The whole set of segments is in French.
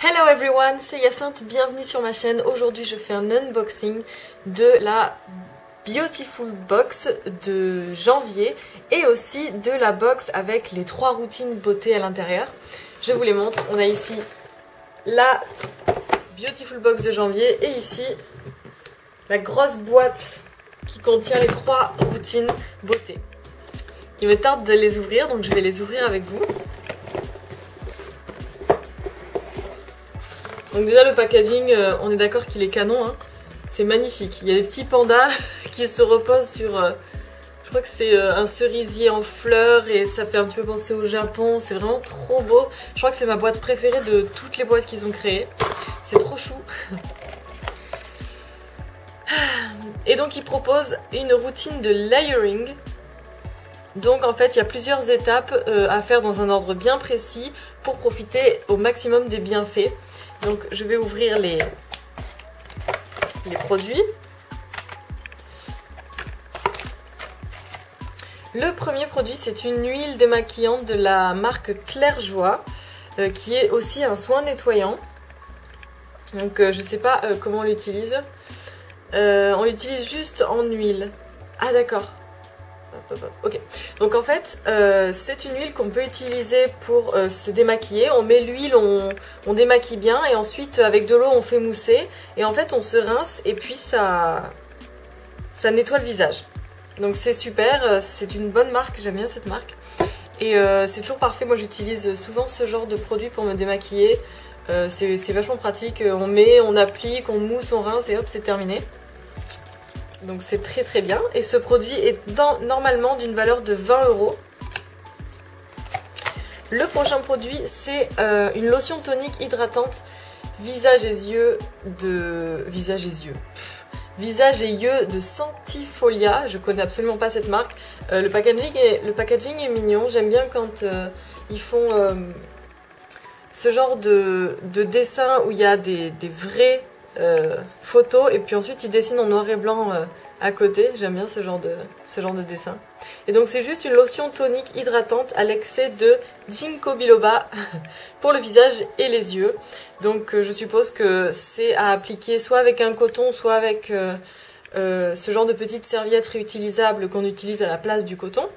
Hello everyone, c'est Hyacinthe, bienvenue sur ma chaîne. Aujourd'hui je fais un unboxing de la Beautiful Box de janvier et aussi de la box avec les 3 routines beauté à l'intérieur. Je vous les montre, on a ici la Beautiful Box de janvier et ici la grosse boîte qui contient les 3 routines beauté. Il me tarde de les ouvrir donc je vais les ouvrir avec vous. Donc déjà le packaging, on est d'accord qu'il est canon, hein. C'est magnifique. Il y a des petits pandas qui se reposent sur, je crois que c'est un cerisier en fleurs et ça fait un petit peu penser au Japon. C'est vraiment trop beau. Je crois que c'est ma boîte préférée de toutes les boîtes qu'ils ont créées. C'est trop chou. Et donc ils proposent une routine de layering. Donc en fait il y a plusieurs étapes à faire dans un ordre bien précis pour profiter au maximum des bienfaits. Donc je vais ouvrir les produits. Le premier produit c'est une huile démaquillante de la marque Claire Joie qui est aussi un soin nettoyant. Donc je sais pas comment on l'utilise. On l'utilise juste en huile. Ah d'accord. Ok, donc en fait c'est une huile qu'on peut utiliser pour se démaquiller. On met l'huile, on démaquille bien et ensuite avec de l'eau on fait mousser et en fait on se rince et puis ça nettoie le visage. Donc c'est super, c'est une bonne marque, j'aime bien cette marque et c'est toujours parfait. Moi j'utilise souvent ce genre de produit pour me démaquiller. C'est vachement pratique, on met, on applique, on mousse, on rince et hop c'est terminé. Donc c'est très très bien et ce produit est normalement d'une valeur de 20 €. Le prochain produit c'est une lotion tonique hydratante visage et yeux de Santifolia. Je connais absolument pas cette marque. Le packaging est mignon. J'aime bien quand ils font ce genre de dessin où il y a des vraies photos et puis ensuite ils dessinent en noir et blanc à côté. J'aime bien ce genre de dessin. Et donc c'est juste une lotion tonique hydratante à l'excès de ginkgo biloba pour le visage et les yeux. Donc je suppose que c'est à appliquer soit avec un coton, soit avec ce genre de petites serviettes réutilisables qu'on utilise à la place du coton.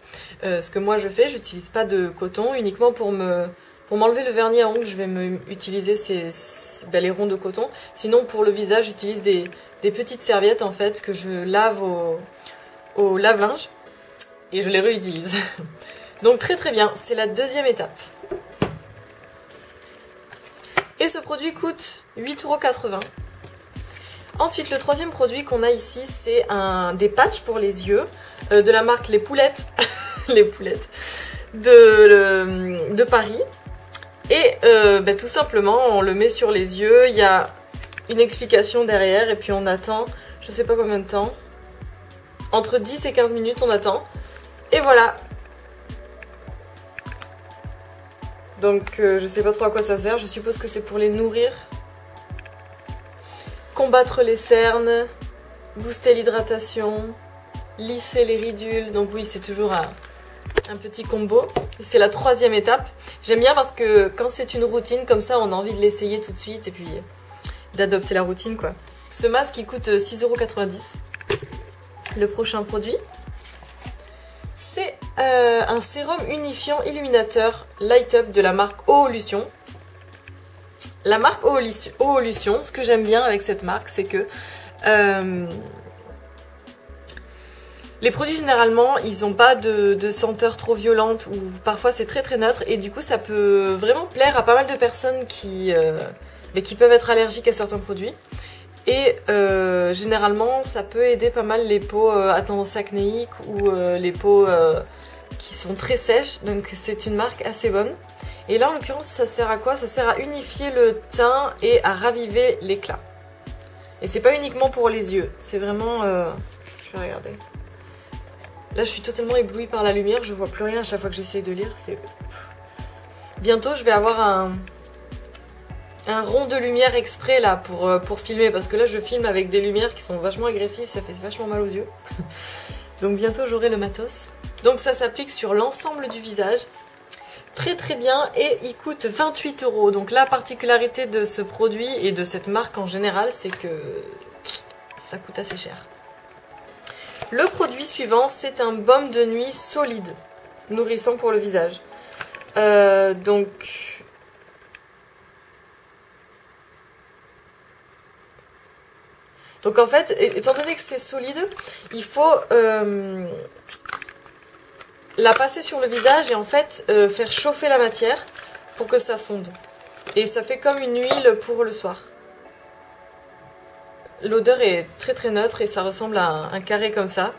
Ce que moi je fais, j'utilise pas de coton uniquement pour m'enlever le vernis à ongles, je vais utiliser les ronds de coton. Sinon pour le visage, j'utilise des petites serviettes en fait que je lave au lave-linge et je les réutilise. Donc très très bien, c'est la deuxième étape. Et ce produit coûte 8,80 €. Ensuite le troisième produit qu'on a ici c'est des patchs pour les yeux de la marque Les Poulettes, les poulettes de Paris. Et tout simplement on le met sur les yeux, il y a une explication derrière et puis on attend, je sais pas combien de temps, entre 10 et 15 minutes on attend et voilà. Donc je sais pas trop à quoi ça sert, je suppose que c'est pour les nourrir, combattre les cernes, booster l'hydratation, lisser les ridules, donc oui c'est toujours un petit combo. C'est la troisième étape. J'aime bien parce que quand c'est une routine comme ça on a envie de l'essayer tout de suite et puis d'adopter la routine quoi. Ce masque il coûte 6,90 €. Le prochain produit c'est un sérum unifiant illuminateur Light Up de la marque Oolution. La marque Oolution, ce que j'aime bien avec cette marque c'est que les produits généralement ils n'ont pas de senteur trop violente ou parfois c'est très très neutre et du coup ça peut vraiment plaire à pas mal de personnes qui peuvent être allergiques à certains produits et généralement ça peut aider pas mal les peaux à tendance acnéique ou les peaux qui sont très sèches, donc c'est une marque assez bonne. Et là en l'occurrence ça sert à quoi? Ça sert à unifier le teint et à raviver l'éclat. Et c'est pas uniquement pour les yeux, c'est vraiment... je vais regarder. Là je suis totalement éblouie par la lumière, je vois plus rien à chaque fois que j'essaye de lire. Bientôt je vais avoir un rond de lumière exprès là pour filmer parce que là je filme avec des lumières qui sont vachement agressives, ça fait vachement mal aux yeux. Donc bientôt j'aurai le matos. Donc ça s'applique sur l'ensemble du visage. très très bien et il coûte 28 €. Donc la particularité de ce produit et de cette marque en général, c'est que ça coûte assez cher. Le produit suivant, c'est un baume de nuit solide, nourrissant pour le visage. Donc en fait, étant donné que c'est solide, il faut la passer sur le visage et en fait faire chauffer la matière pour que ça fonde. Et ça fait comme une huile pour le soir. L'odeur est très très neutre et ça ressemble à un carré comme ça.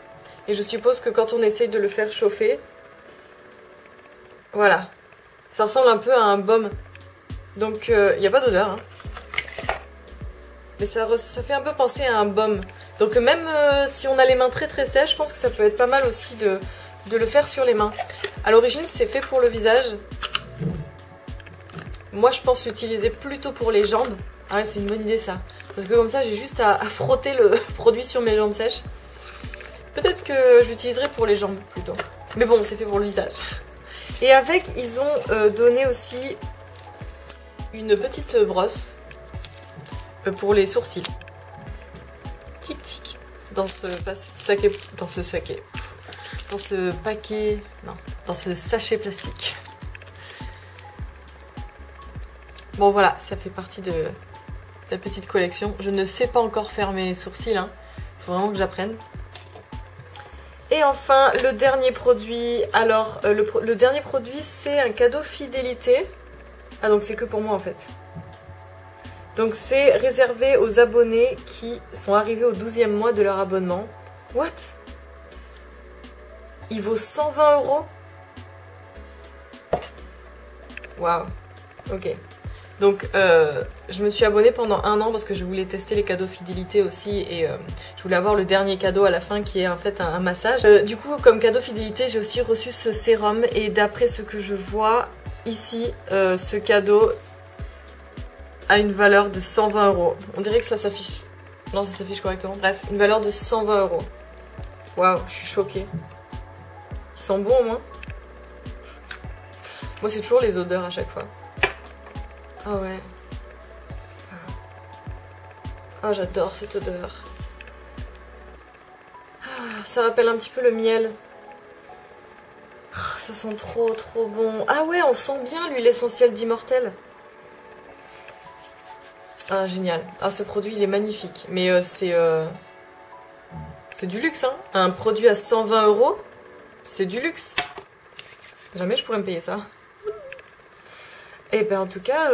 Et je suppose que quand on essaye de le faire chauffer, voilà, ça ressemble un peu à un baume. Donc il n'y a pas d'odeur, hein. Mais ça fait un peu penser à un baume. Donc même si on a les mains très très sèches, je pense que ça peut être pas mal aussi de le faire sur les mains. À l'origine, c'est fait pour le visage. Moi, je pense l'utiliser plutôt pour les jambes. Ah ouais, c'est une bonne idée ça. Parce que comme ça, j'ai juste à frotter le produit sur mes jambes sèches. Peut-être que je l'utiliserai pour les jambes plutôt. Mais bon, c'est fait pour le visage. Et avec, ils ont donné aussi une petite brosse pour les sourcils. Tic tic. Dans ce sachet plastique. Bon voilà, ça fait partie de la petite collection. Je ne sais pas encore faire mes sourcils, hein. Faut vraiment que j'apprenne. Et enfin, le dernier produit. Alors, le dernier produit, c'est un cadeau fidélité. Ah, donc c'est que pour moi en fait. Donc c'est réservé aux abonnés qui sont arrivés au 12e mois de leur abonnement. What? Il vaut 120 €. Waouh. Ok. Donc je me suis abonnée pendant 1 an parce que je voulais tester les cadeaux fidélité aussi et je voulais avoir le dernier cadeau à la fin qui est en fait un massage. Du coup, comme cadeau fidélité, j'ai aussi reçu ce sérum et d'après ce que je vois ici, ce cadeau a une valeur de 120 €. On dirait que ça s'affiche. Non, ça s'affiche correctement. Bref, une valeur de 120 €. Waouh, je suis choquée. Ils sont bons au moins. Moi, c'est toujours les odeurs à chaque fois. Ah ouais. Ah, j'adore cette odeur. Ah, ça rappelle un petit peu le miel. Ah, ça sent trop trop bon. Ah ouais, on sent bien l'huile essentielle d'Immortel. Ah, génial. Ah, ce produit, il est magnifique. Mais c'est du luxe, hein. Un produit à 120 €, c'est du luxe. Jamais je pourrais me payer ça. Et ben en tout cas,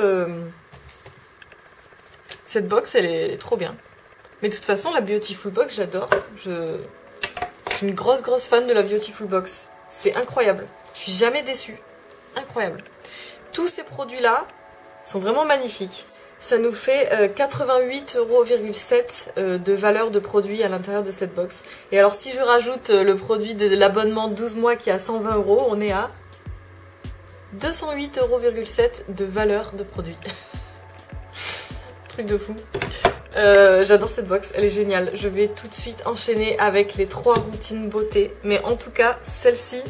cette box, elle est trop bien. Mais de toute façon, la Beautiful Box, j'adore. Je suis une grosse fan de la Beautiful Box. C'est incroyable. Je suis jamais déçue. Incroyable. Tous ces produits-là sont vraiment magnifiques. Ça nous fait 88,7 € de valeur de produit à l'intérieur de cette box. Et alors si je rajoute le produit de l'abonnement 12 mois qui est à 120 €, on est à 208,7 € de valeur de produit. Truc de fou. J'adore cette box, elle est géniale. Je vais tout de suite enchaîner avec les 3 routines beauté. Mais en tout cas, celle-ci,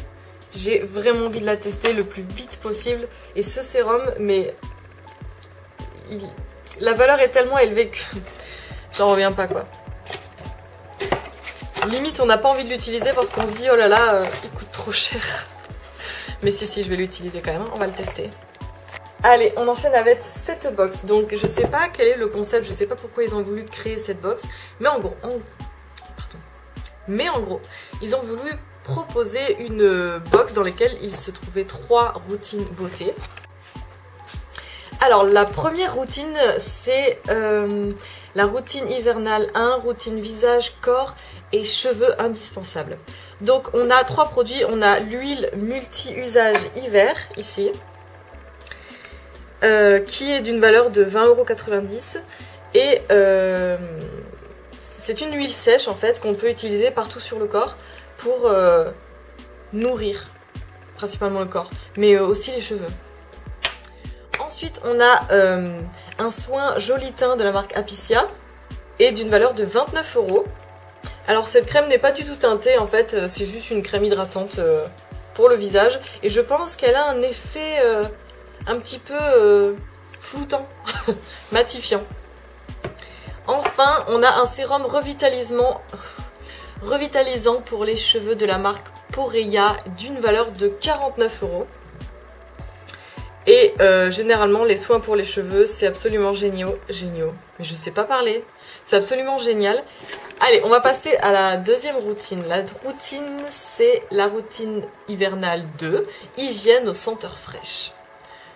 j'ai vraiment envie de la tester le plus vite possible. Et ce sérum, mais la valeur est tellement élevée que j'en reviens pas quoi. Limite, on n'a pas envie de l'utiliser parce qu'on se dit oh là là, il coûte trop cher. Mais si, je vais l'utiliser quand même, hein. On va le tester. Allez, on enchaîne avec cette box. Donc je sais pas quel est le concept, je sais pas pourquoi ils ont voulu créer cette box, mais en gros, ils ont voulu proposer une box dans laquelle il se trouvait 3 routines beauté. Alors la première routine, c'est la routine hivernale 1, routine visage, corps et cheveux indispensables. Donc on a 3 produits, on a l'huile multi-usage hiver ici, qui est d'une valeur de 20,90 € et c'est une huile sèche en fait qu'on peut utiliser partout sur le corps pour nourrir principalement le corps, mais aussi les cheveux. Ensuite, on a un soin joli teint de la marque Apicia et d'une valeur de 29 €. Alors cette crème n'est pas du tout teintée en fait, c'est juste une crème hydratante pour le visage. Et je pense qu'elle a un effet un petit peu floutant, matifiant. Enfin, on a un sérum revitalisant pour les cheveux de la marque Poreya d'une valeur de 49 €. Et généralement, les soins pour les cheveux, c'est absolument géniaux. Mais je sais pas parler. C'est absolument génial. Allez, on va passer à la deuxième routine. La routine, c'est la routine hivernale 2, hygiène aux senteurs fraîches.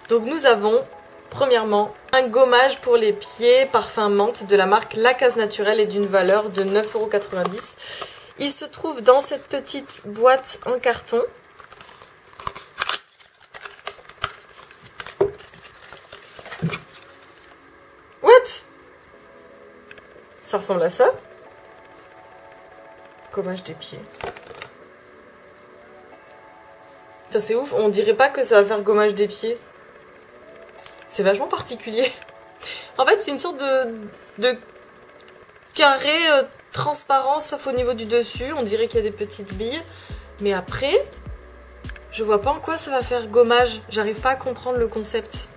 Donc nous avons, premièrement, un gommage pour les pieds, parfum menthe de la marque La Case Naturelle et d'une valeur de 9,90 €. Il se trouve dans cette petite boîte en carton. What? Ça ressemble à ça. Gommage des pieds. Putain, c'est ouf, on dirait pas que ça va faire gommage des pieds. C'est vachement particulier. En fait, c'est une sorte de carré transparent, sauf au niveau du dessus. On dirait qu'il y a des petites billes. Mais après, je vois pas en quoi ça va faire gommage. J'arrive pas à comprendre le concept.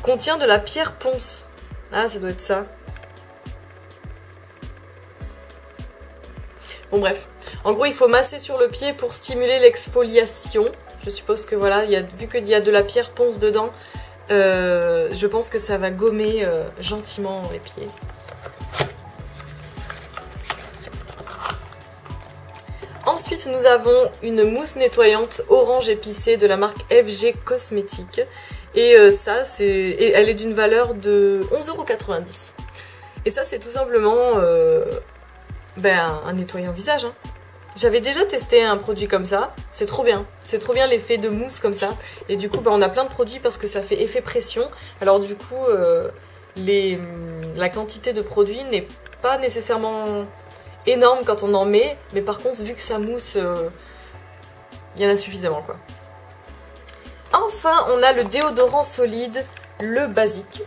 Contient de la pierre ponce. Ah, ça doit être ça. Bon, bref. En gros, il faut masser sur le pied pour stimuler l'exfoliation. Je suppose que voilà, vu qu'il y a de la pierre ponce dedans, je pense que ça va gommer gentiment les pieds. Ensuite, nous avons une mousse nettoyante orange épicée de la marque FG Cosmétiques. Et elle est d'une valeur de 11,90 €. Et ça, c'est tout simplement un nettoyant visage. Hein. J'avais déjà testé un produit comme ça. C'est trop bien. C'est trop bien l'effet de mousse comme ça. Et du coup, on a plein de produits parce que ça fait effet pression. Alors du coup, la quantité de produits n'est pas nécessairement énorme quand on en met. Mais par contre, vu que ça mousse, il y en a suffisamment, quoi. Enfin, on a le déodorant solide, le basique,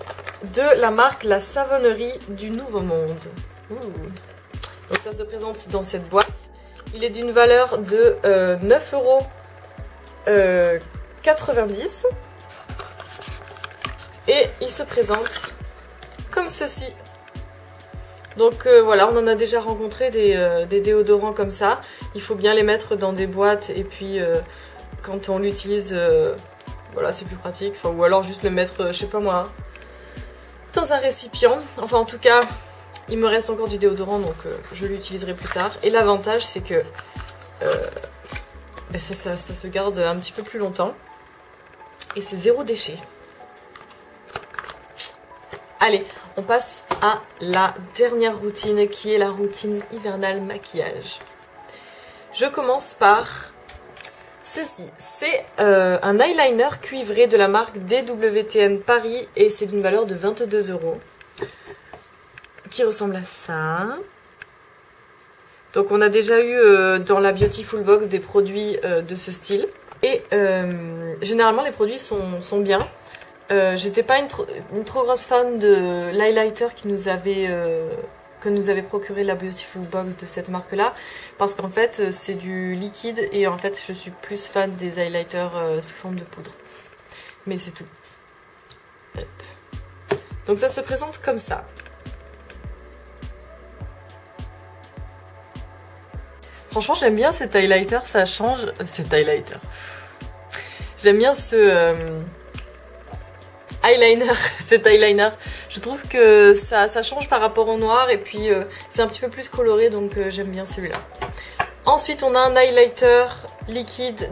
de la marque La Savonnerie du Nouveau Monde. Ouh. Donc ça se présente dans cette boîte. Il est d'une valeur de 9,90 €. Et il se présente comme ceci. Donc voilà, on en a déjà rencontré des déodorants comme ça. Il faut bien les mettre dans des boîtes et puis quand on l'utilise... voilà, c'est plus pratique. Enfin, ou alors juste le mettre, je sais pas moi, dans un récipient. Enfin, en tout cas, il me reste encore du déodorant, donc je l'utiliserai plus tard. Et l'avantage, c'est que ça se garde un petit peu plus longtemps. Et c'est zéro déchet. Allez, on passe à la dernière routine, qui est la routine hivernale maquillage. Je commence par... ceci, c'est un eyeliner cuivré de la marque DWTN Paris et c'est d'une valeur de 22 €. Qui ressemble à ça. Donc on a déjà eu dans la Beautiful Box des produits de ce style. Et généralement les produits sont bien. J'étais pas une trop grosse fan de l'highlighter que nous avait procuré la Beautiful Box de cette marque là, parce qu'en fait c'est du liquide et en fait je suis plus fan des highlighters sous forme de poudre, mais c'est tout. Hop. Donc ça se présente comme ça. Franchement j'aime bien cet highlighter, ça change, cet highlighter, j'aime bien ce eyeliner, cet eyeliner, je trouve que ça change par rapport au noir et puis c'est un petit peu plus coloré, donc j'aime bien celui-là. Ensuite on a un highlighter liquide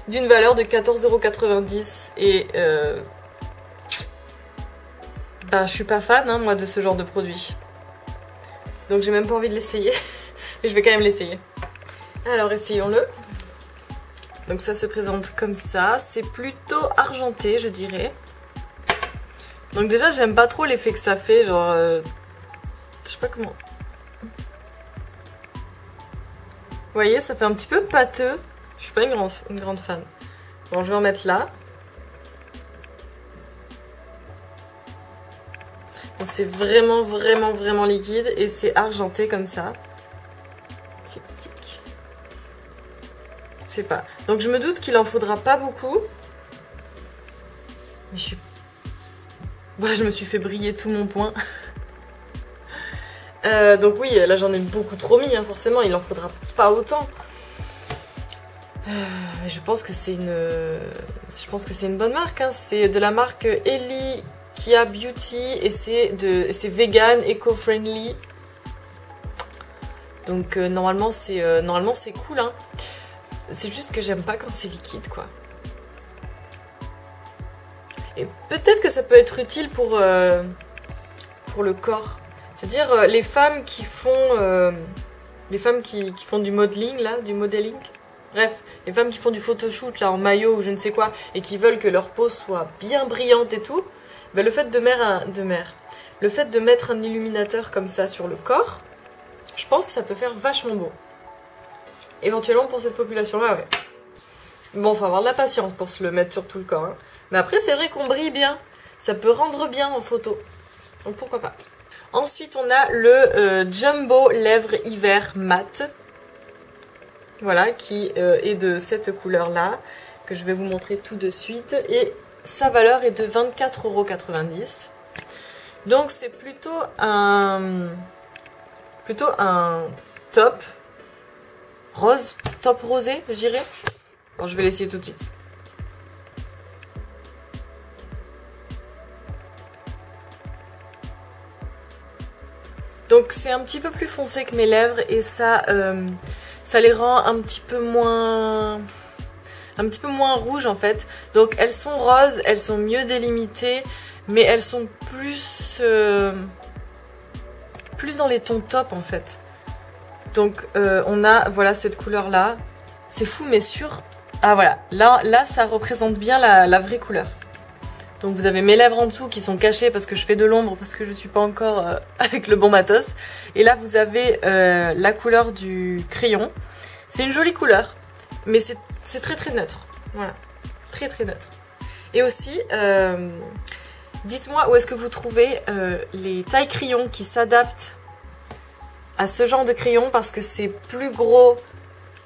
d'une valeur de 14,90 € et je suis pas fan hein, moi de ce genre de produit, donc j'ai même pas envie de l'essayer, mais je vais quand même l'essayer. Alors essayons-le. Donc ça se présente comme ça, c'est plutôt argenté je dirais. Donc déjà j'aime pas trop l'effet que ça fait, genre je sais pas comment. Vous voyez, ça fait un petit peu pâteux. Je suis pas une grande fan. Bon, je vais en mettre là. Donc c'est vraiment liquide et c'est argenté comme ça. Tic, tic. Je sais pas. Donc je me doute qu'il en faudra pas beaucoup. Mais je me suis fait briller tout mon point. Donc oui, là j'en ai beaucoup trop mis, hein, forcément, il en faudra pas autant. Je pense que c'est une bonne marque, hein. C'est de la marque Eli Kia Beauty et c'est vegan, eco-friendly. Donc normalement c'est cool, hein. C'est juste que j'aime pas quand c'est liquide, quoi. Et peut-être que ça peut être utile pour le corps. C'est-à-dire les femmes qui font du modeling, là, du modeling. Bref, les femmes qui font du photoshoot là en maillot ou je ne sais quoi et qui veulent que leur peau soit bien brillante et tout, ben, le fait de mettre un illuminateur comme ça sur le corps, je pense que ça peut faire vachement beau. Éventuellement pour cette population-là, ouais. Bon, faut avoir de la patience pour se le mettre sur tout le corps, hein. Mais après, c'est vrai qu'on brille bien. Ça peut rendre bien en photo. Donc pourquoi pas. Ensuite, on a le Jumbo Lèvres Hiver Mat. Voilà, qui est de cette couleur-là, que je vais vous montrer tout de suite. Et sa valeur est de 24,90 €. Donc c'est plutôt un top rose, top rosé, je dirais. Bon, je vais l'essayer tout de suite. Donc c'est un petit peu plus foncé que mes lèvres et ça les rend un petit peu moins rouges en fait. Donc elles sont roses, elles sont mieux délimitées, mais elles sont plus dans les tons top en fait. Donc on a voilà cette couleur là. C'est fou mais sûr. Ah voilà, là ça représente bien la vraie couleur. Donc vous avez mes lèvres en dessous qui sont cachées parce que je fais de l'ombre, parce que je suis pas encore avec le bon matos. Et là vous avez la couleur du crayon. C'est une jolie couleur, mais c'est très très neutre. Voilà, très très neutre. Et aussi, dites-moi où est-ce que vous trouvez les tailles crayons qui s'adaptent à ce genre de crayon, parce que c'est plus gros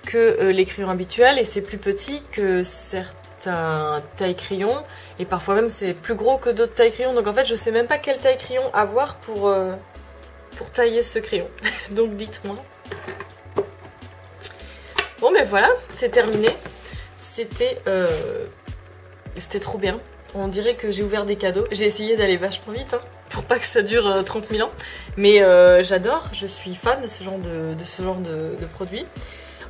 que les crayons habituels et c'est plus petit que certains tailles crayons. Et parfois même c'est plus gros que d'autres tailles crayons. Donc en fait je sais même pas quelle taille crayon avoir pour tailler ce crayon. Donc dites-moi. Bon ben voilà, c'est terminé. C'était trop bien. On dirait que j'ai ouvert des cadeaux. J'ai essayé d'aller vachement vite, hein, pour pas que ça dure 30 000 ans. Mais j'adore, je suis fan de ce genre de produit.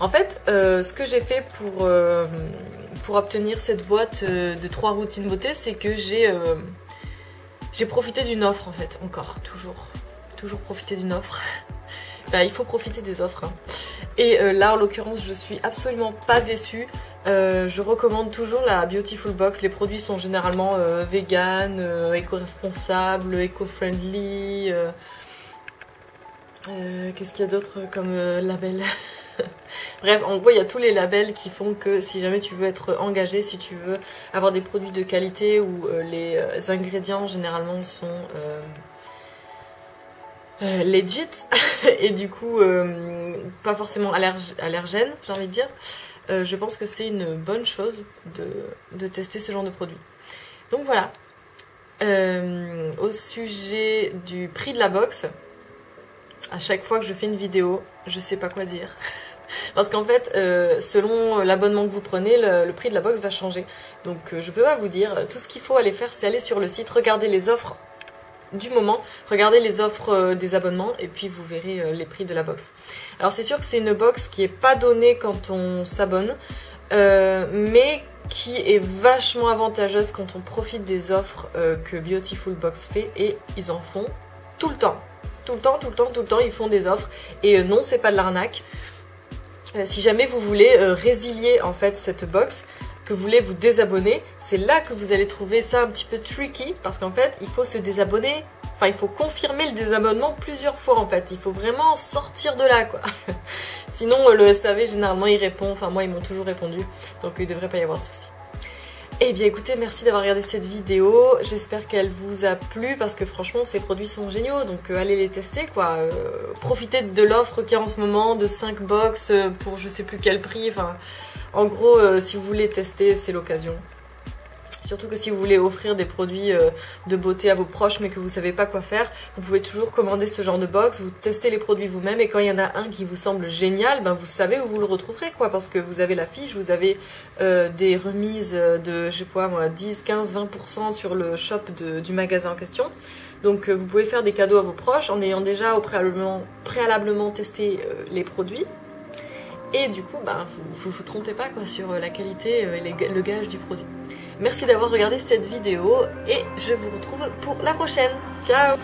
En fait, ce que j'ai fait pour obtenir cette boîte de 3 routines beauté, c'est que j'ai profité d'une offre en fait, encore, toujours profiter d'une offre. Ben, il faut profiter des offres, hein. Et là en l'occurrence je suis absolument pas déçue. Je recommande toujours la Beautiful Box. Les produits sont généralement vegan, éco-responsables, éco-friendly. Qu'est-ce qu'il y a d'autre comme label? Bref, en gros il y a tous les labels qui font que si jamais tu veux être engagé, si tu veux avoir des produits de qualité où les ingrédients généralement sont legit et du coup pas forcément allergènes, j'ai envie de dire, je pense que c'est une bonne chose de tester ce genre de produit. Donc voilà, au sujet du prix de la box, à chaque fois que je fais une vidéo, je sais pas quoi dire. Parce qu'en fait, selon l'abonnement que vous prenez, le prix de la box va changer. Donc je peux pas vous dire. Tout ce qu'il faut aller faire, c'est aller sur le site, regarder les offres du moment, regardez les offres des abonnements et puis vous verrez les prix de la box. Alors c'est sûr que c'est une box qui est pas donnée quand on s'abonne, mais qui est vachement avantageuse quand on profite des offres que Beautiful Box fait, et ils en font tout le temps. Tout le temps, ils font des offres. Et non, c'est pas de l'arnaque. Si jamais vous voulez résilier en fait cette box, que vous voulez vous désabonner, c'est là que vous allez trouver ça un petit peu tricky, parce qu'en fait, il faut se désabonner. Enfin, il faut confirmer le désabonnement plusieurs fois en fait. Il faut vraiment sortir de là, quoi. Sinon, le SAV, généralement, il répond. Enfin, moi, ils m'ont toujours répondu. Donc, il ne devrait pas y avoir de souci. Eh bien écoutez, merci d'avoir regardé cette vidéo, j'espère qu'elle vous a plu parce que franchement ces produits sont géniaux, donc allez les tester quoi. Profitez de l'offre qu'il y a en ce moment de 5 box pour je sais plus quel prix, enfin En gros, si vous voulez tester, c'est l'occasion. Surtout que si vous voulez offrir des produits de beauté à vos proches mais que vous ne savez pas quoi faire, vous pouvez toujours commander ce genre de box, vous testez les produits vous-même et quand il y en a un qui vous semble génial, ben vous savez où vous le retrouverez quoi, parce que vous avez la fiche, vous avez des remises de, je sais pas moi, 10, 15, 20% sur le shop du magasin en question. Donc vous pouvez faire des cadeaux à vos proches en ayant déjà préalablement testé les produits. Et du coup, bah, vous trompez pas quoi, sur la qualité et le gage du produit. Merci d'avoir regardé cette vidéo et je vous retrouve pour la prochaine. Ciao!